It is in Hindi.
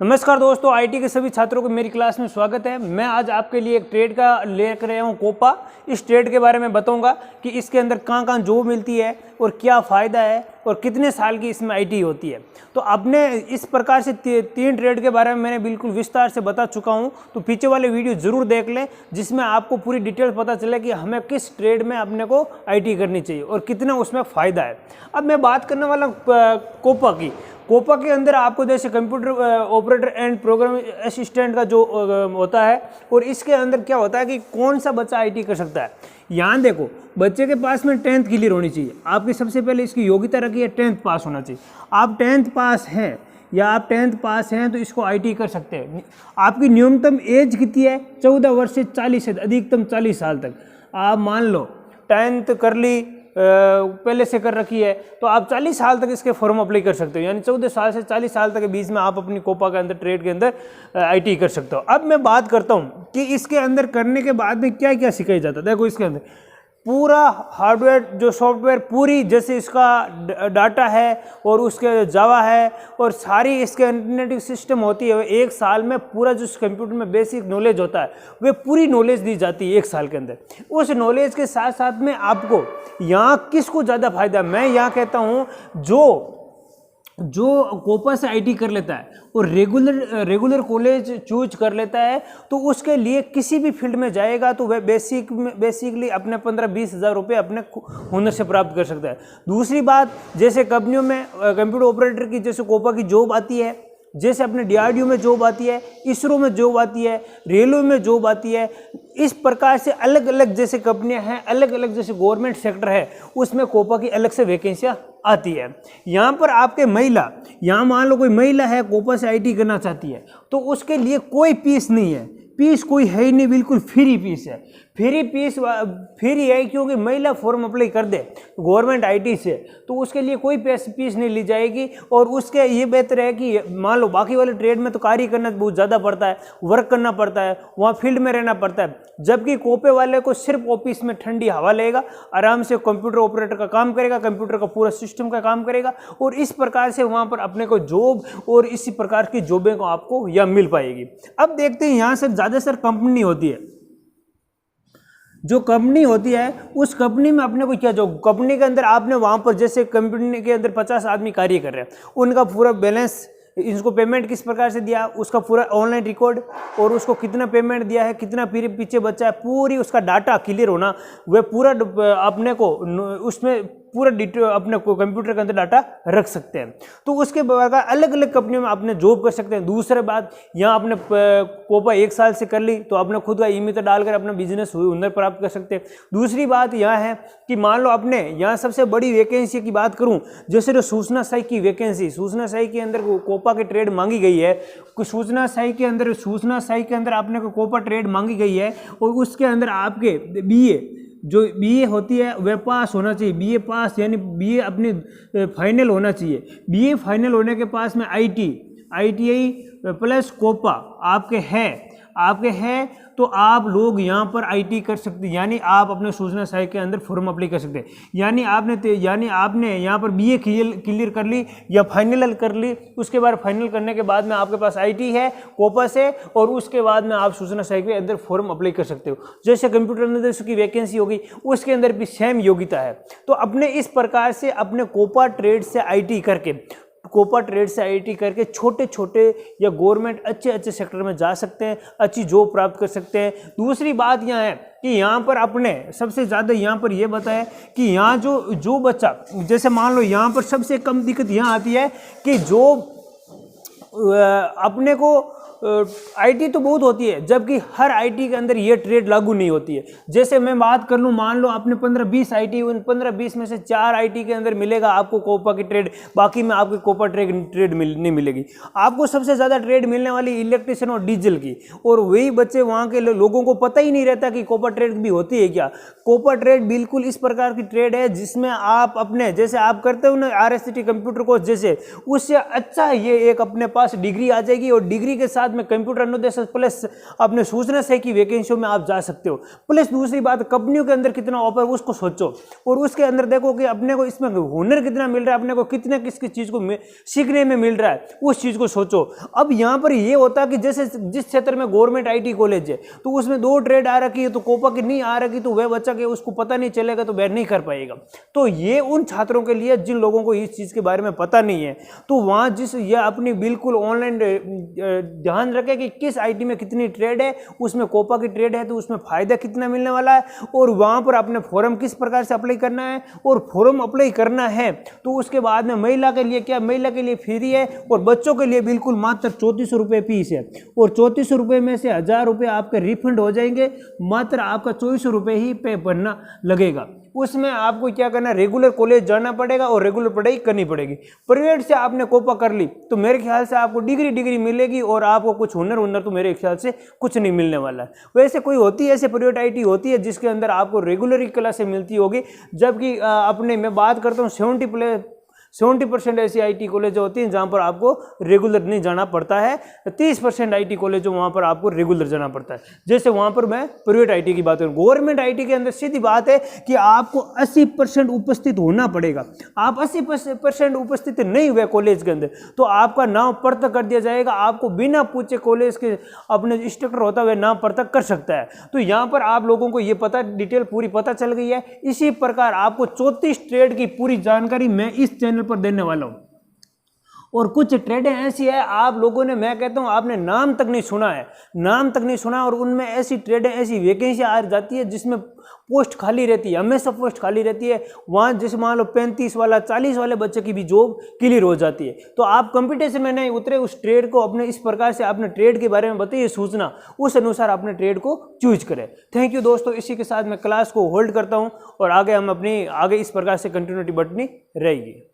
नमस्कार दोस्तों, आईटी के सभी छात्रों को मेरी क्लास में स्वागत है। मैं आज आपके लिए एक ट्रेड का लेकर आया हूँ कोपा। इस ट्रेड के बारे में बताऊंगा कि इसके अंदर कहाँ कहाँ जॉब मिलती है और क्या फ़ायदा है और कितने साल की इसमें आईटी होती है। तो आपने इस प्रकार से तीन ट्रेड के बारे में मैंने बिल्कुल विस्तार से बता चुका हूँ, तो पीछे वाले वीडियो ज़रूर देख लें जिसमें आपको पूरी डिटेल पता चले कि हमें किस ट्रेड में अपने को आईटी करनी चाहिए और कितना उसमें फ़ायदा है। अब मैं बात करने वाला कोपा की। कोपा के अंदर आपको जैसे computer operator and program assistant का जो होता है, और इसके अंदर क्या होता है कि कौन सा बच्चा आईटी कर सकता है। यहाँ देखो, बच्चे के पास में 10th क्लियर होनी चाहिए। आपकी सबसे पहले इसकी योग्यता रखी है 10th पास होना चाहिए। आप 10th पास हैं या आप 10th पास हैं तो इसको आईटी कर सकते हैं। आपकी न्यूनतम एज कितनी है? 14 वर्ष से 40 से अधिकतम 40 साल तक। आप मान लो 10th कर ली, पहले से कर रखी है, तो आप 40 साल तक इसके फॉर्म अप्लाई कर सकते हो। यानी 14 साल से 40 साल तक के बीच में आप अपनी कोपा के अंदर ट्रेड के अंदर आईटी कर सकते हो। अब मैं बात करता हूँ कि इसके अंदर करने के बाद में क्या क्या सिखाया जाता है। देखो, इसके अंदर पूरा हार्डवेयर जो सॉफ्टवेयर पूरी जैसे इसका डाटा है और उसके जावा है और सारी इसके इंटरनेट सिस्टम होती है। एक साल में पूरा जो कंप्यूटर में बेसिक नॉलेज होता है वे पूरी नॉलेज दी जाती है एक साल के अंदर। उस नॉलेज के साथ साथ में आपको यहाँ किसको ज़्यादा फायदा, मैं यहाँ कहता हूँ जो कोपा से आईटी कर लेता है और रेगुलर कॉलेज चूज कर लेता है, तो उसके लिए किसी भी फील्ड में जाएगा तो वह बेसिकली अपने 15-20 हज़ार रुपये अपने हुनर से प्राप्त कर सकता है। दूसरी बात, जैसे कंपनियों में कंप्यूटर ऑपरेटर की जैसे कोपा की जॉब आती है, जैसे अपने डीआरडीओ में जॉब आती है, इसरो में जॉब आती है, रेलवे में जॉब आती है। इस प्रकार से अलग अलग जैसे कंपनियां हैं, अलग अलग जैसे गवर्नमेंट सेक्टर है, उसमें कोपा की अलग से वैकेंसियां आती है। यहाँ पर आपके महिला, यहाँ मान लो कोई महिला है कोपा से आईटी करना चाहती है, तो उसके लिए कोई फीस नहीं है। फीस कोई है ही नहीं, बिल्कुल फ्री फीस है। फ्री है क्योंकि महिला फॉर्म अप्लाई कर दे गवर्नमेंट आईटी से तो उसके लिए कोई फीस नहीं ली जाएगी। और उसके ये बेहतर है कि मान लो बाकी वाले ट्रेड में तो कार्य करना बहुत ज़्यादा पड़ता है, वर्क करना पड़ता है, वहाँ फील्ड में रहना पड़ता है, जबकि कोपे वाले को सिर्फ ऑफिस में ठंडी हवा लेगा, आराम से कंप्यूटर ऑपरेटर का काम करेगा, कंप्यूटर का पूरा सिस्टम का काम करेगा, और इस प्रकार से वहाँ पर अपने को जॉब और इसी प्रकार की जॉबें को आपको यह मिल पाएगी। अब देखते हैं, यहाँ से ज़्यादातर कंपनी होती है। जो कंपनी होती है उस कंपनी में अपने को क्या, जो कंपनी के अंदर आपने वहाँ पर जैसे कंपनी के अंदर 50 आदमी कार्य कर रहे हैं, उनका पूरा बैलेंस, इसको पेमेंट किस प्रकार से दिया, उसका पूरा ऑनलाइन रिकॉर्ड और उसको कितना पेमेंट दिया है, कितना पीछे बचा है, पूरी उसका डाटा क्लियर होना, वह पूरा अपने को उसमें पूरा डिटेल अपने को कंप्यूटर के अंदर डाटा रख सकते हैं। तो उसके बाद अलग अलग कंपनियों में आपने जॉब कर सकते हैं। दूसरे बात, यहाँ आपने कोपा 1 साल से कर ली तो आपने खुद का ईमेल डालकर अपना बिजनेस हुनर प्राप्त कर सकते हैं। दूसरी बात यह है कि मान लो अपने यहाँ सबसे बड़ी वैकेंसी की बात करूँ, जैसे जो सूचना सहायक की वैकेंसी, सूचना सहायक के अंदर कोपा के ट्रेड मांगी गई है। सूचना सहायक के अंदर आपने को कोपा ट्रेड मांगी गई है, और उसके अंदर आपके बीए होती है वह पास होना चाहिए। बीए पास यानी बीए अपनी फाइनल होना चाहिए। बीए फाइनल होने के पास में आईटीआई प्लस कोपा आपके हैं तो आप लोग यहाँ पर आईटी कर सकते हैं। यानी आप अपने सूचना सहायक के अंदर फॉर्म अप्लाई कर सकते हैं। यानी आपने यहाँ पर बीए क्लियर कर ली या फाइनल कर ली, उसके बाद फाइनल करने के बाद में आपके पास आईटी है कोपा से, और उसके बाद में आप सूचना सहायक के अंदर फॉर्म अप्लाई कर सकते हो। जैसे कंप्यूटर निदेशक की वैकेंसी होगी उसके अंदर भी सेम योग्यता है। तो अपने इस प्रकार से अपने कोपा ट्रेड से आईटी करके छोटे छोटे या गवर्नमेंट अच्छे सेक्टर में जा सकते हैं, अच्छी जॉब प्राप्त कर सकते हैं। दूसरी बात यहाँ है कि यहाँ पर अपने सबसे ज़्यादा यहाँ पर यह बताया कि यहाँ जो बच्चा, जैसे मान लो यहाँ पर सबसे कम दिक्कत यहाँ आती है कि जो अपने को आईटी तो बहुत होती है, जबकि हर आईटी के अंदर ये ट्रेड लागू नहीं होती है। जैसे मैं बात कर लूँ, मान लो आपने 15-20 आईटी, उन 15-20 में से 4 आईटी के अंदर मिलेगा आपको कोपा की ट्रेड, बाकी में आपकी कोपा ट्रेड नहीं मिलेगी। आपको सबसे ज़्यादा ट्रेड मिलने वाली इलेक्ट्रिशियन और डीजल की, और वही बच्चे वहाँ के लोगों को पता ही नहीं रहता कि कोपा ट्रेड भी होती है क्या। कोपा ट्रेड बिल्कुल इस प्रकार की ट्रेड है जिसमें आप अपने जैसे आप करते हो ना RSCT कंप्यूटर कोर्स, जैसे उससे अच्छा ये एक अपने पास डिग्री आ जाएगी, और डिग्री के साथ साथ में कंप्यूटर अनुदेशक प्लस अपने सूचना से की वैकेंसियों में आप जा सकते हो। प्लस दूसरी बात, कंपनियों के अंदर कितना ऑफर उसको सोचो और उसके अंदर देखो कि अपने को इसमें हुनर कितना मिल रहा है, अपने को कितने किसकी चीज़ को सीखने में मिल रहा है, उस चीज़ को सोचो। अब यहाँ पर ये होता है कि जैसे जिस क्षेत्र में गवर्नमेंट IT कॉलेज है तो उसमें 2 ट्रेड आ रखी है, तो कोपा की नहीं आ रखी, तो वह बच्चा के उसको पता नहीं चलेगा तो वह नहीं कर पाएगा। तो ये उन छात्रों के लिए जिन लोगों को इस चीज़ के बारे में पता नहीं है, तो वहाँ ये अपनी बिल्कुल ऑनलाइन ध्यान रखें कि किस IT में कितनी ट्रेड है, उसमें कोपा की ट्रेड है तो उसमें फ़ायदा कितना मिलने वाला है, और वहाँ पर अपने फॉर्म किस प्रकार से अप्लाई करना है। और फॉर्म अप्लाई करना है तो उसके बाद में महिला के लिए क्या, महिला के लिए फ्री है, और बच्चों के लिए बिल्कुल मात्र 3400 रुपये फीस है, और 3400 रुपये में से 1000 रुपये आपके रिफंड हो जाएंगे, मात्र आपका 2400 रुपये ही पे भरना लगेगा। उसमें आपको क्या करना है, रेगुलर कॉलेज जाना पड़ेगा और रेगुलर पढ़ाई करनी पड़ेगी। प्राइवेट से आपने कोपा कर ली तो मेरे ख्याल से आपको डिग्री मिलेगी और आपको कुछ हुनर तो मेरे ख्याल से कुछ नहीं मिलने वाला है। वैसे कोई होती है ऐसे प्राइवेट IT होती है जिसके अंदर आपको रेगुलर ही क्लासें मिलती होगी, जबकि अपने मैं बात करता हूँ 70% ऐसी IT कॉलेज होती हैं जहाँ पर आपको रेगुलर नहीं जाना पड़ता है, 30% IT कॉलेज वहाँ पर आपको रेगुलर जाना पड़ता है। जैसे वहाँ पर मैं प्राइवेट IT की बात करूँ, गवर्नमेंट IT के अंदर सीधी बात है कि आपको 80% उपस्थित होना पड़ेगा। आप 80% उपस्थित नहीं हुए कॉलेज के अंदर तो आपका नाम पर्तक कर दिया जाएगा, आपको बिना पूछे कॉलेज के अपने इंस्ट्रक्टर होता हुआ नाम पर्तक कर सकता है। तो यहाँ पर आप लोगों को ये पता डिटेल पूरी पता चल गई है। इसी प्रकार आपको 34 ट्रेड की पूरी जानकारी मैं इस चैनल पर देने वाला हूं, और कुछ ट्रेडें ऐसी है आप लोगों ने, मैं कहता हूं आपने नाम तक नहीं सुना और उनमें ऐसी ट्रेडें, ऐसी वैकेंसी आ जाती है जिसमें पोस्ट खाली रहती है, हमेशा पोस्ट खाली रहती है। वहाँ जैसे मान लो 35 वाला 40 वाले बच्चे की भी जॉब क्लियर हो जाती है। तो आप कंपटीशन में नहीं उतरे, उस ट्रेड को अपने इस प्रकार से अपने ट्रेड के बारे में बताइए सूचना, उस अनुसार अपने ट्रेड को चूज करें। थैंक यू दोस्तों, इसी के साथ मैं क्लास को होल्ड करता हूँ और आगे हम अपनी इस प्रकार से कंटिन्यूटी बढ़नी रहेगी।